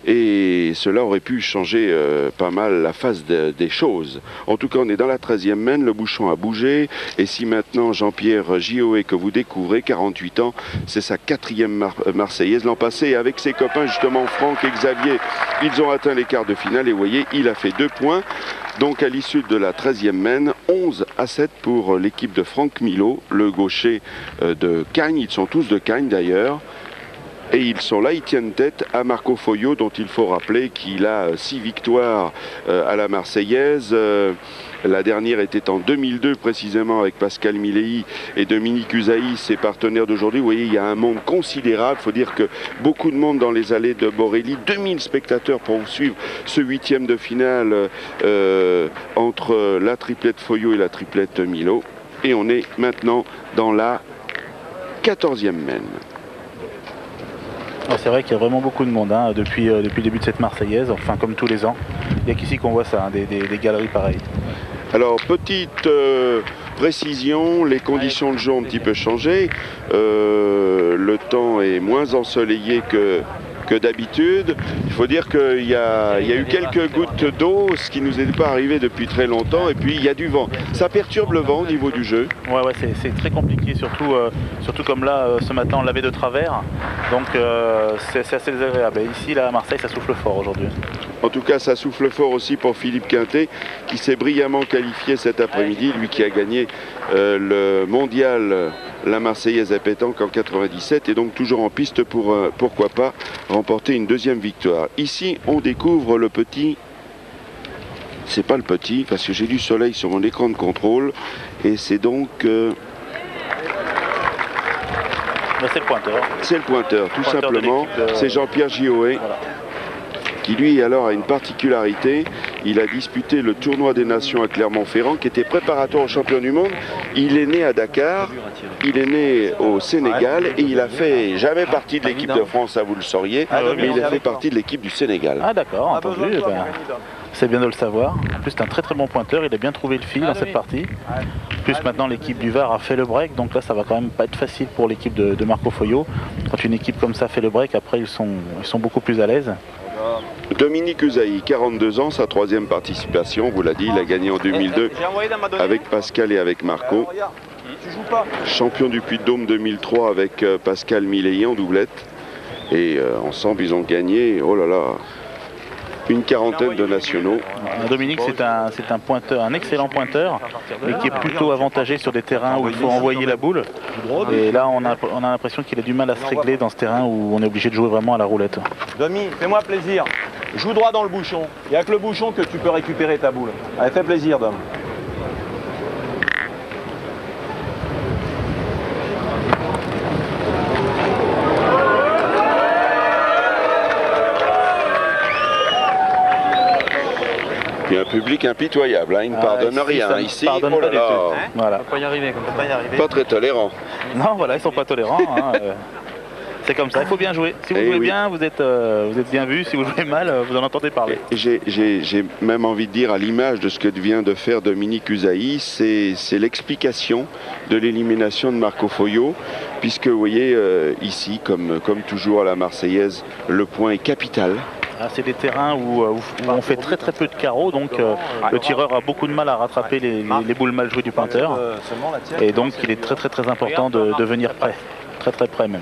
et cela aurait pu changer pas mal la face des choses. En tout cas, on est dans la 13e mène, le bouchon a bougé, et si maintenant Jean-Pierre Gioé, que vous découvrez, 48 ans, c'est sa 4e Marseillaise. L'an passé, avec ses copains justement Franck et Xavier, ils ont atteint les quarts de finale, et vous voyez, il a fait 2 points. Donc à l'issue de la 13e mène, 11-7 pour l'équipe de Franck Milot, le gaucher de Cagnes. Ils sont tous de Cagnes d'ailleurs. Et ils sont là, ils tiennent tête à Marco Foyot, dont il faut rappeler qu'il a 6 victoires à la Marseillaise. La dernière était en 2002 précisément avec Pascal Milei et Dominique Usaï, ses partenaires d'aujourd'hui. Vous voyez, il y a un monde considérable. Il faut dire que beaucoup de monde dans les allées de Borély. 2000 spectateurs pour suivre ce 8e de finale entre la triplette Foyot et la triplette Milot. Et on est maintenant dans la 14e mène. C'est vrai qu'il y a vraiment beaucoup de monde depuis le début de cette Marseillaise, enfin comme tous les ans. Il n'y a qu'ici qu'on voit ça, des galeries pareilles. Alors, petite précision, les conditions de jeu ont un petit peu changé. Le temps est moins ensoleillé que d'habitude. Il faut dire qu'il y a eu quelques gouttes d'eau, ce qui ne nous est pas arrivé depuis très longtemps, et puis il y a du vent. Ça perturbe le vent au niveau du jeu. Ouais, c'est très compliqué, surtout comme là, ce matin, on l'avait de travers, donc c'est assez désagréable. Et ici, là, à Marseille, ça souffle fort aujourd'hui. En tout cas, ça souffle fort aussi pour Philippe Quintet, qui s'est brillamment qualifié cet après-midi, lui qui a gagné le mondial la Marseillaise à pétanque en 97, et donc toujours en piste pour, pourquoi pas, remporter une 2e victoire. Ici, on découvre le petit... C'est pas le petit, parce que j'ai du soleil sur mon écran de contrôle, et c'est donc... C'est le pointeur. C'est le pointeur, tout simplement. C'est Jean-Pierre Gioé. Voilà. Qui lui alors a une particularité, il a disputé le tournoi des nations à Clermont-Ferrand qui était préparatoire au champion du monde. Il est né à Dakar, il est né au Sénégal et il a fait jamais partie de l'équipe de France, ça vous le sauriez, mais il a fait partie de l'équipe du Sénégal. Ah d'accord, entendu, c'est bien de le savoir. En plus c'est un très très bon pointeur, il a bien trouvé le fil dans cette partie. En plus maintenant l'équipe du Var a fait le break, donc là ça va quand même pas être facile pour l'équipe de Marco Foyot. Quand une équipe comme ça fait le break, après ils sont beaucoup plus à l'aise. Dominique Usaï, 42 ans, sa 3e participation, vous l'a dit, il a gagné en 2002 avec Pascal et avec Marco. Champion du Puy-de-Dôme 2003 avec Pascal Milei en doublette. Et ensemble, ils ont gagné, oh là là, une 40aine de nationaux. Dominique, c'est un pointeur, un excellent pointeur, mais qui est plutôt avantagé sur des terrains où il faut envoyer la boule. Et là, on a l'impression qu'il a du mal à se régler dans ce terrain où on est obligé de jouer vraiment à la roulette. Domi, fais-moi plaisir. Joue droit dans le bouchon. Il n'y a que le bouchon que tu peux récupérer ta boule. Allez, fais plaisir, Dom. Il y a un public impitoyable, hein, il ne pardonne rien. Ici, pardonne pas du tout. Voilà. On peut pas y arriver, on peut pas y arriver. Pas très tolérant. Non, voilà, ils sont pas tolérants. C'est comme ça, il faut bien jouer. Si vous jouez bien, vous êtes bien vu. Si vous jouez mal, vous en entendez parler. J'ai même envie de dire, à l'image de ce que vient de faire Dominique Usaï, c'est l'explication de l'élimination de Marco Foyot, puisque vous voyez, ici, comme toujours à la Marseillaise, le point est capital. C'est des terrains où on fait très peu de carreaux, donc le tireur a beaucoup de mal à rattraper les boules mal jouées du pointeur. Et donc il est très important de venir près, très près même.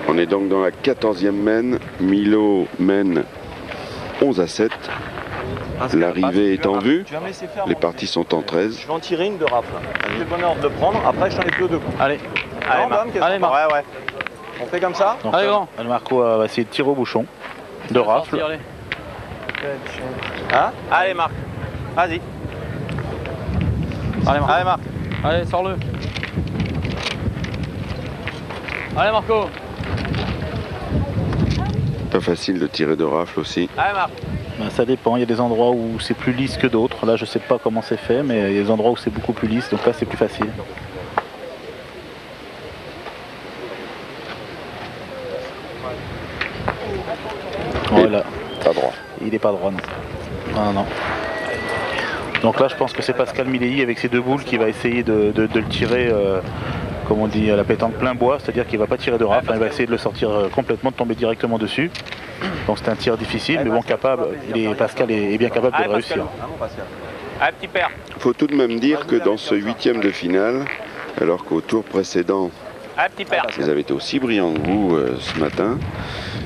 On est donc dans la 14e mène, Milot mène 11-7. L'arrivée est en vue, les parties sont en 13. Je vais en tirer une de rafle. J'ai le bonheur de le prendre, après je t'en ai plus 2 coups. Allez, Marc. Ouais. On fait comme ça. Donc, allez, grand. Marco va essayer de tirer au bouchon. De rafle. Hein? Allez Marc, vas-y. Allez Marc. Allez, sors-le. Allez Marco. Pas facile de tirer de rafle aussi. Allez Marc. Ça dépend, il y a des endroits où c'est plus lisse que d'autres. Là je sais pas comment c'est fait, mais il y a des endroits où c'est beaucoup plus lisse, donc là c'est plus facile. Voilà. Pas droit. Il n'est pas droit, non. Non. Donc là, je pense que c'est Pascal Milei avec ses 2 boules qui va essayer de le tirer, comme on dit, à la pétanque plein bois, c'est-à-dire qu'il ne va pas tirer de rafle, il va essayer de le sortir complètement, de tomber directement dessus. Donc c'est un tir difficile, mais bon, Pascal est bien capable de le réussir. Allez, petit père. Il faut tout de même dire que dans ce 8e de finale, alors qu'au tour précédent, Allez, petit père. ils avaient été aussi brillants que vous ce matin,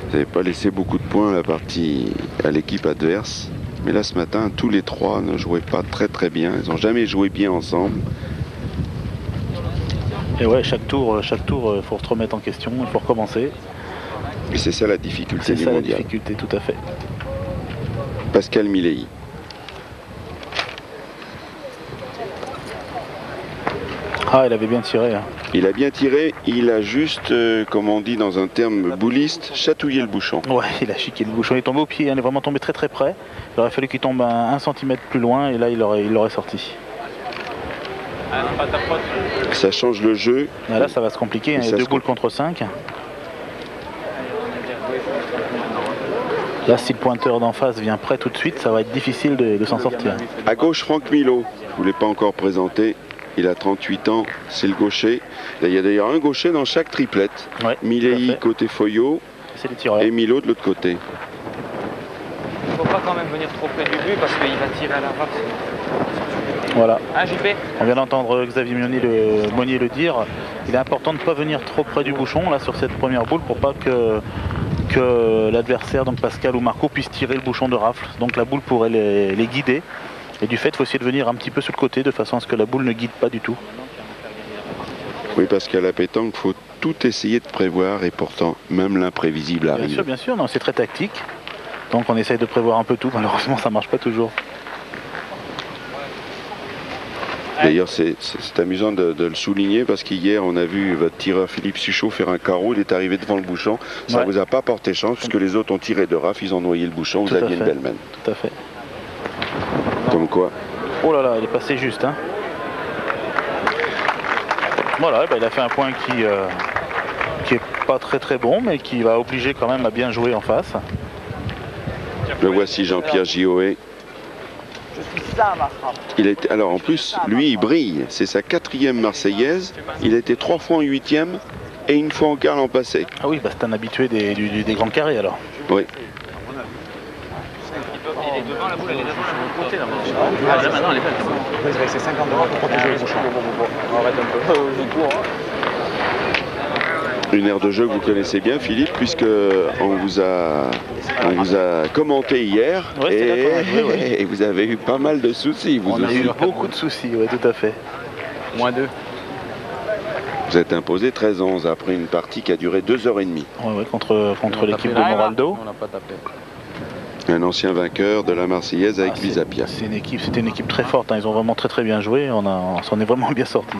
vous n'avez pas laissé beaucoup de points à l'équipe adverse. Mais là, ce matin, tous les trois ne jouaient pas très bien. Ils n'ont jamais joué bien ensemble. Et ouais, chaque tour, faut se remettre en question, il faut recommencer. Et c'est ça la difficulté C'est du ça la mondial. difficulté, tout à fait. Pascal Milei. Ah, il avait bien tiré. Hein. Il a bien tiré, il a juste, comme on dit dans un terme bouliste, chatouillé le bouchon. Ouais, il a chiqué le bouchon, il est tombé au pied, il est vraiment tombé très près. Il aurait fallu qu'il tombe un centimètre plus loin et là il l'aurait sorti. Ça change le jeu. Et là ça va se compliquer, hein. Il y a 2 boules contre 5. Là si le pointeur d'en face vient près tout de suite, ça va être difficile de s'en sortir. À gauche, Franck Milot. Je ne l'ai pas encore présenté. Il a 38 ans, c'est le gaucher. Il y a d'ailleurs un gaucher dans chaque triplette. Ouais, Milei côté Foyot et Milot de l'autre côté. Il ne faut pas quand même venir trop près du but parce qu'il va tirer à la rafle. Voilà. Hein, JP? On vient d'entendre Xavier Monnier le dire. Il est important de ne pas venir trop près du bouchon là sur cette première boule pour pas que l'adversaire, donc Pascal ou Marco, puisse tirer le bouchon de rafle. Donc la boule pourrait les guider. Et du fait, il faut essayer de venir un petit peu sur le côté de façon à ce que la boule ne guide pas du tout. Oui, parce qu'à la pétanque, il faut tout essayer de prévoir et pourtant, même l'imprévisible arrive. Bien sûr, c'est très tactique. Donc on essaye de prévoir un peu tout. Malheureusement, ça ne marche pas toujours. D'ailleurs, c'est amusant de le souligner parce qu'hier, on a vu votre tireur Philippe Suchot faire un carreau. Il est arrivé devant le bouchon. Ça ne vous a pas porté chance puisque les autres ont tiré de rafle. Ils ont noyé le bouchon. Vous aviez une belle main. Tout à fait. Comme quoi. Oh là là, il est passé juste. Hein. Voilà, il a fait un point qui est pas très bon, mais qui va obliger quand même à bien jouer en face. Le voici Jean-Pierre Gioé. Il a été, alors en plus, lui, il brille. C'est sa 4e Marseillaise. Il a été 3 fois en 8e et 1 fois en quart l'an passé. Ah oui, c'est un habitué des grands carrés alors. Oui. Il est devant la boule, elle est devant le côté là. Ah, là maintenant elle est belle. Je vais essayer 50 € pour protéger le bouchon. Arrête un peu. Une aire de jeu que vous connaissez bien, Philippe, puisque on vous a commenté hier et vous avez eu pas mal de soucis. On a eu beaucoup de soucis, oui, tout à fait. Moins 2. Vous êtes imposé 13-11 après une partie qui a duré 2h30. Oui, contre l'équipe de Moraldo. On n'a pas tapé. Un ancien vainqueur de la Marseillaise avec Bisapia. C'était une équipe très forte, hein. Ils ont vraiment très bien joué, on s'en est vraiment bien sorti.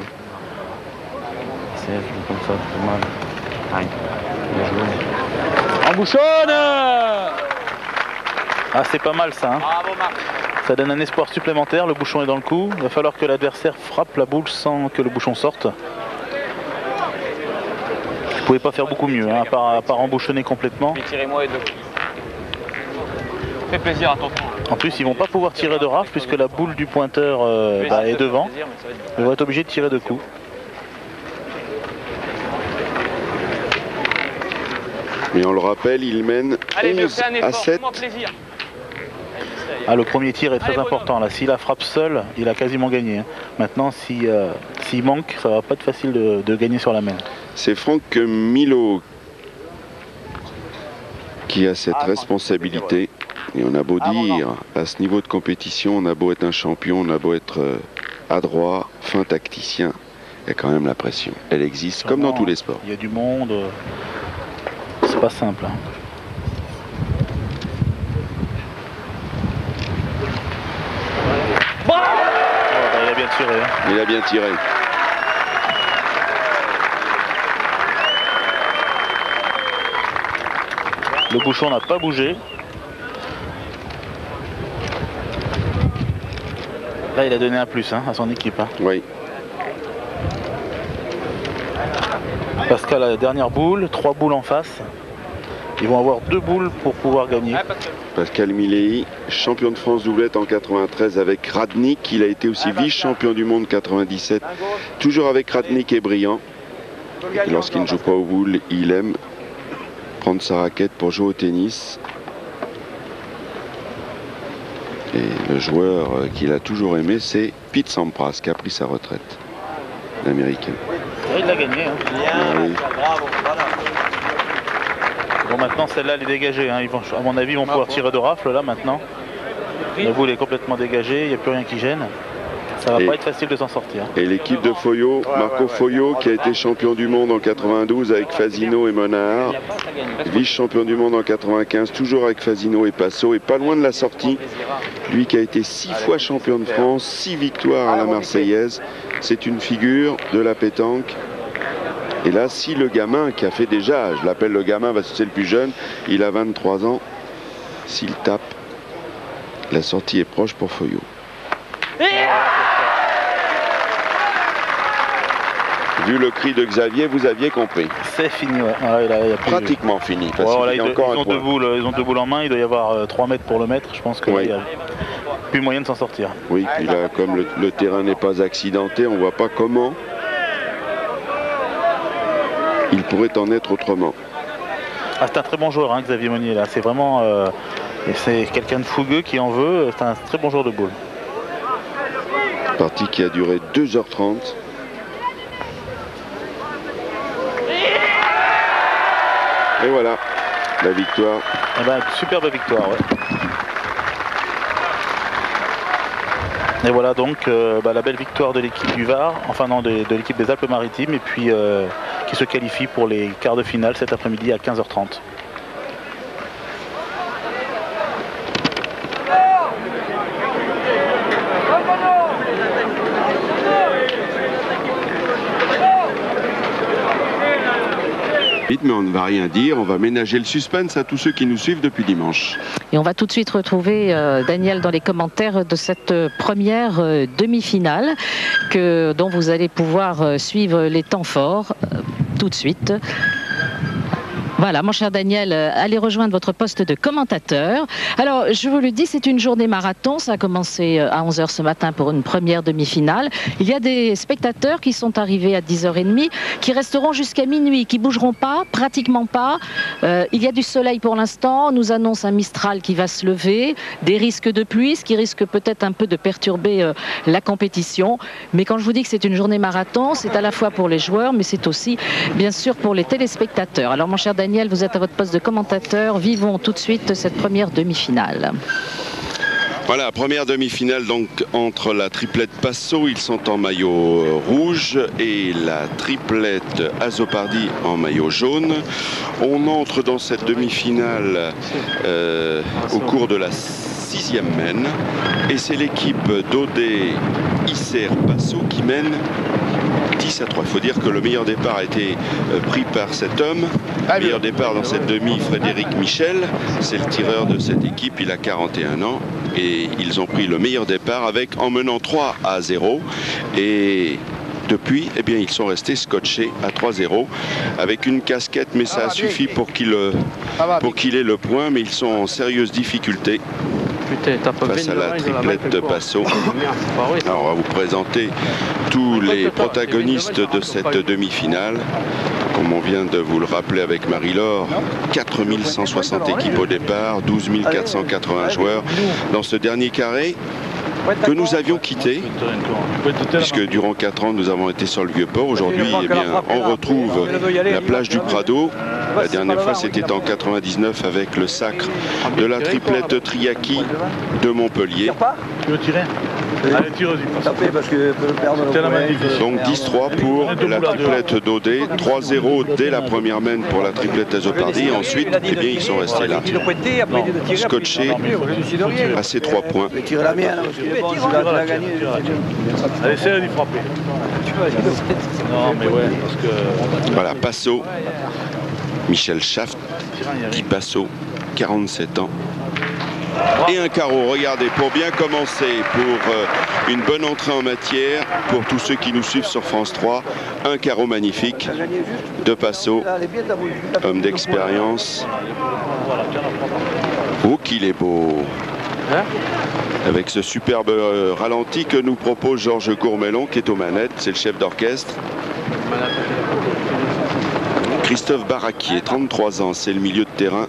C'est comme ça, c'est mal. Aïe. En bouchonne. Ah, c'est pas mal ça. Hein. Bravo Marc. Ça donne un espoir supplémentaire, le bouchon est dans le coup. Il va falloir que l'adversaire frappe la boule sans que le bouchon sorte. Vous ne pouvez pas faire beaucoup mieux, hein, à part embouchonner complètement. Tirez-moi et 2. Fais plaisir à ton tour. En plus, ils vont pas pouvoir tirer de rafle puisque la boule du pointeur est devant. Ils vont être obligés de tirer de coups. Mais on le rappelle, il mène 11 à 7. Ah, le premier tir est très important. Là, s'il la frappe seul, il a quasiment gagné. Hein. Maintenant, s'il manque, ça va pas être facile de gagner sur la main. C'est Franck Milot qui a cette responsabilité. Et on a beau dire, à ce niveau de compétition, on a beau être un champion, on a beau être adroit, fin tacticien, il y a quand même la pression. Elle existe comme dans tous les sports. Il y a du monde, c'est pas simple. Hein. Oh, il a bien tiré. Hein. Il a bien tiré. Le bouchon n'a pas bougé. Là, il a donné un plus à son équipe. Hein. Oui. Pascal a la dernière boule, 3 boules en face. Ils vont avoir 2 boules pour pouvoir gagner. Pascal Milei, champion de France doublette en 93 avec Radnik. Il a été aussi vice-champion du monde 97. Toujours avec Radnik et brillant. Lorsqu'il ne joue pas aux boules, il aime prendre sa raquette pour jouer au tennis. Et le joueur qu'il a toujours aimé, c'est Pete Sampras, qui a pris sa retraite, l'Américain. Il l'a gagné. Hein. Ah, oui. Bon, maintenant celle-là elle est dégagée. Hein. Ils vont, à mon avis, ils vont pouvoir tirer de rafle là maintenant. La boule est complètement dégagée, il n'y a plus rien qui gêne. Ça va pas être facile de s'en sortir. Et l'équipe de Foyot, Marco Foyot, qui a été champion du monde en 92 avec Fasino et Monard, vice-champion du monde en 95, toujours avec Fasino et Passo, et pas loin de la sortie. Lui qui a été 6 fois champion de France, 6 victoires à la Marseillaise, c'est une figure de la pétanque. Et là, si le gamin qui a fait déjà, je l'appelle le gamin parce que c'est le plus jeune, il a 23 ans, s'il tape, la sortie est proche pour Foyot. Vu le cri de Xavier, vous aviez compris. C'est fini, ouais. Ouais, là, y a plus... Pratiquement fini. Parce ouais, qu'il y a encore ils ont deux boules en main, il doit y avoir 3 mètres pour le mettre. Je pense qu'il n'y a plus moyen de s'en sortir. Oui, puis là, comme le terrain n'est pas accidenté, on ne voit pas comment il pourrait en être autrement. Ah, c'est un très bon joueur, hein, Xavier Monnier. Là, c'est vraiment... c'est quelqu'un de fougueux qui en veut. C'est un très bon joueur de boule. Partie qui a duré 2h30. Et voilà, la victoire. Eh ben, superbe victoire, ouais. Et voilà donc la belle victoire de l'équipe du Var, enfin non, de l'équipe des Alpes-Maritimes, et puis qui se qualifie pour les quarts de finale cet après-midi à 15h30. Mais on ne va rien dire, on va ménager le suspense à tous ceux qui nous suivent depuis dimanche. Et on va tout de suite retrouver Daniel dans les commentaires de cette première demi-finale dont vous allez pouvoir suivre les temps forts tout de suite. Voilà, mon cher Daniel, allez rejoindre votre poste de commentateur. Alors, je vous le dis, c'est une journée marathon. Ça a commencé à 11h ce matin pour une première demi-finale. Il y a des spectateurs qui sont arrivés à 10h30, qui resteront jusqu'à minuit, qui bougeront pas, pratiquement pas. Il y a du soleil pour l'instant. On nous annonce un Mistral qui va se lever, des risques de pluie, ce qui risque peut-être un peu de perturber la compétition. Mais quand je vous dis que c'est une journée marathon, c'est à la fois pour les joueurs, mais c'est aussi, bien sûr, pour les téléspectateurs. Alors, mon cher Daniel, vous êtes à votre poste de commentateur. Vivons tout de suite cette première demi-finale. Voilà, première demi-finale donc entre la triplette Passo, ils sont en maillot rouge, et la triplette Azopardi en maillot jaune. On entre dans cette demi-finale au cours de la 6e mène, et c'est l'équipe d'Audet Isser Passo qui mène 10-3. Il faut dire que le meilleur départ a été pris par cet homme. Meilleur départ dans cette demi, Frédéric Michel. C'est le tireur de cette équipe, il a 41 ans. Et ils ont pris le meilleur départ en menant 3-0. Et depuis, eh bien, ils sont restés scotchés à 3-0 avec une casquette, mais ça a suffi pour qu'il ait le point. Mais ils sont en sérieuse difficulté face à la triplette de Passo. Alors, on va vous présenter tous les protagonistes de cette demi-finale. Comme on vient de vous le rappeler avec Marie-Laure, 4160 équipes au départ, 12 480 joueurs dans ce dernier carré que nous avions quitté, puisque durant 4 ans nous avons été sur le Vieux-Port. Aujourd'hui, eh bien, on retrouve la plage du Prado. La dernière fois, c'était en 99 avec le sacre de la triplette Triaki de Montpellier. Tu veux tirer? Allez, tire-y. Donc 10-3 pour la triplette d'Audet, 3-0 dès la première mène pour la triplette Azopardi. Ensuite, eh bien, ils sont restés là, scotchés à ces 3 points. Allez, essaye d'y frapper. Non, mais ouais, parce que... Voilà, Passo, Michel Schaft, qui Passo, 47 ans. Et un carreau, regardez, pour bien commencer, pour une bonne entrée en matière, pour tous ceux qui nous suivent sur France 3, un carreau magnifique de Passo, homme d'expérience. Oh, qu'il est beau! Avec ce superbe ralenti que nous propose Georges Gourmelon, qui est aux manettes, c'est le chef d'orchestre. Christophe Barraquier, 33 ans, c'est le milieu de terrain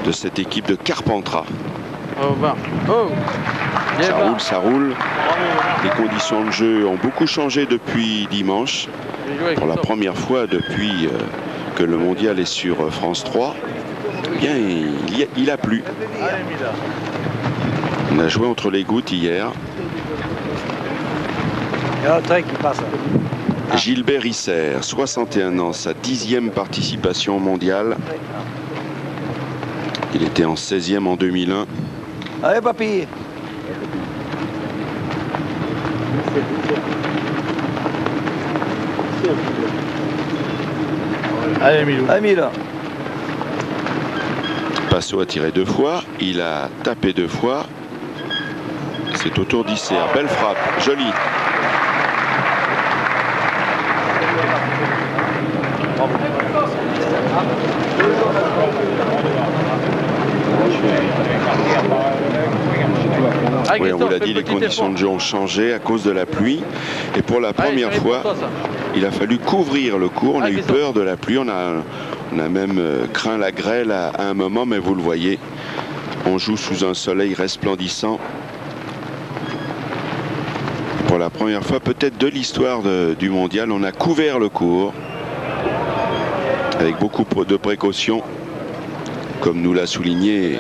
de cette équipe de Carpentras. Ça roule, ça roule. Les conditions de jeu ont beaucoup changé depuis dimanche. Pour la première fois depuis que le mondial est sur France 3, eh bien, il a plu. On a joué entre les gouttes hier. Gilbert Isser, 61 ans, sa 10e participation mondiale. Il était en 16e en 2001. Allez, papy. Allez, Milou. Allez, Milou. Passo a tiré 2 fois, il a tapé 2 fois. C'est au tour d'Isser. Belle frappe, jolie. Oui, on vous l'a dit, les conditions de jeu ont changé à cause de la pluie. Et pour la première fois, il a fallu couvrir le cours. On a eu peur de la pluie. On a même craint la grêle à un moment, mais vous le voyez, on joue sous un soleil resplendissant. Pour la première fois, peut-être de l'histoire du mondial, on a couvert le cours avec beaucoup de précautions, comme nous l'a souligné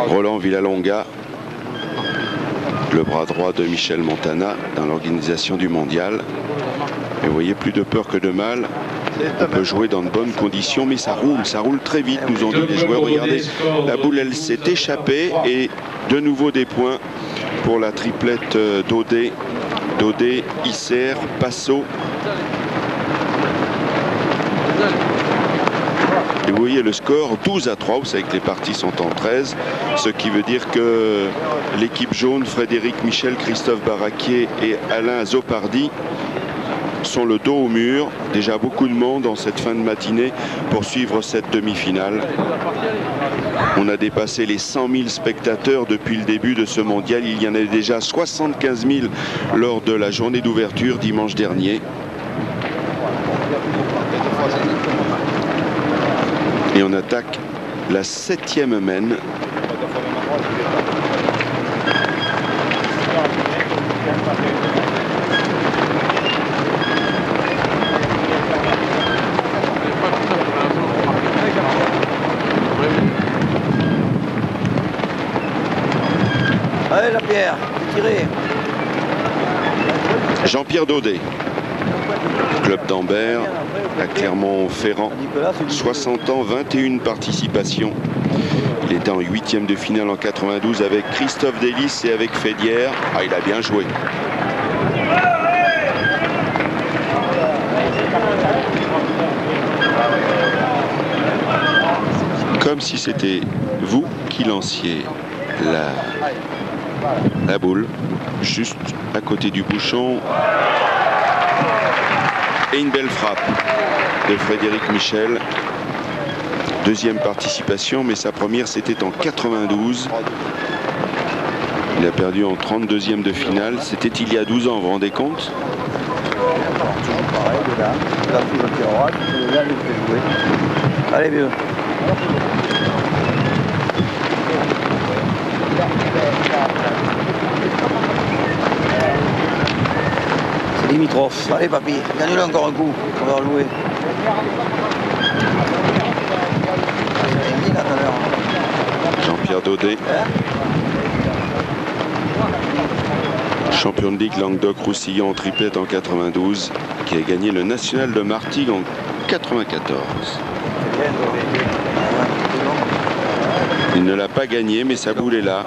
Roland Villalonga, le bras droit de Michel Montana dans l'organisation du mondial. Et vous voyez, plus de peur que de mal. On peut jouer dans de bonnes conditions, mais ça roule très vite, nous ont dit les joueurs. Regardez, la boule, elle s'est échappée et de nouveau des points pour la triplette Daudet, Isser, Passo. Et vous voyez le score 12-3, vous savez que les parties sont en 13, ce qui veut dire que l'équipe jaune, Frédéric Michel, Christophe Barraquier et Alain Zopardi, sont le dos au mur. Déjà beaucoup de monde en cette fin de matinée pour suivre cette demi-finale. On a dépassé les 100 000 spectateurs depuis le début de ce mondial. Il y en avait déjà 75 000 lors de la journée d'ouverture dimanche dernier. Et on attaque la 7e mène. Allez, la pierre, tirez. Jean-Pierre Daudet, club d'Ambert à Clermont-Ferrand, 60 ans, 21 participations. Il était en 8e de finale en 92 avec Christophe Delis et avec Fédière. Ah, il a bien joué. Comme si c'était vous qui lanciez la boule juste à côté du bouchon. Et une belle frappe de Frédéric Michel. Deuxième participation, mais sa première c'était en 92. Il a perdu en 32e de finale. C'était il y a 12 ans, vous vous rendez compte? Allez, vieux. C'est limitrophe. Allez, papy, gagne-le encore un coup. On va rejouer. Jean-Pierre Daudet, champion de Ligue Languedoc-Roussillon en triplette en 92, qui a gagné le national de Martigues en 94. Il ne l'a pas gagné, mais sa boule est là.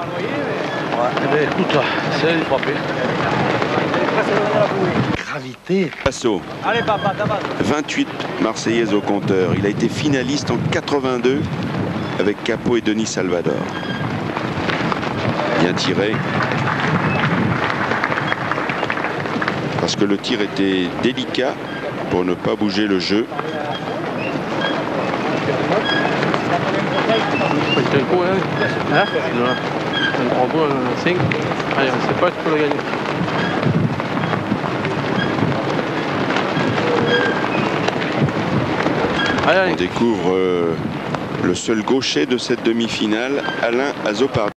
Écoute, c'est elle frappée. Gravité. Passo. 28 Marseillaises au compteur. Il a été finaliste en 82 avec Capot et Denis Salvador. Bien tiré. Parce que le tir était délicat pour ne pas bouger le jeu. Allez, on sait pas, tu peux le gagner. Allez, allez. On découvre le seul gaucher de cette demi-finale, Alain Azopardi.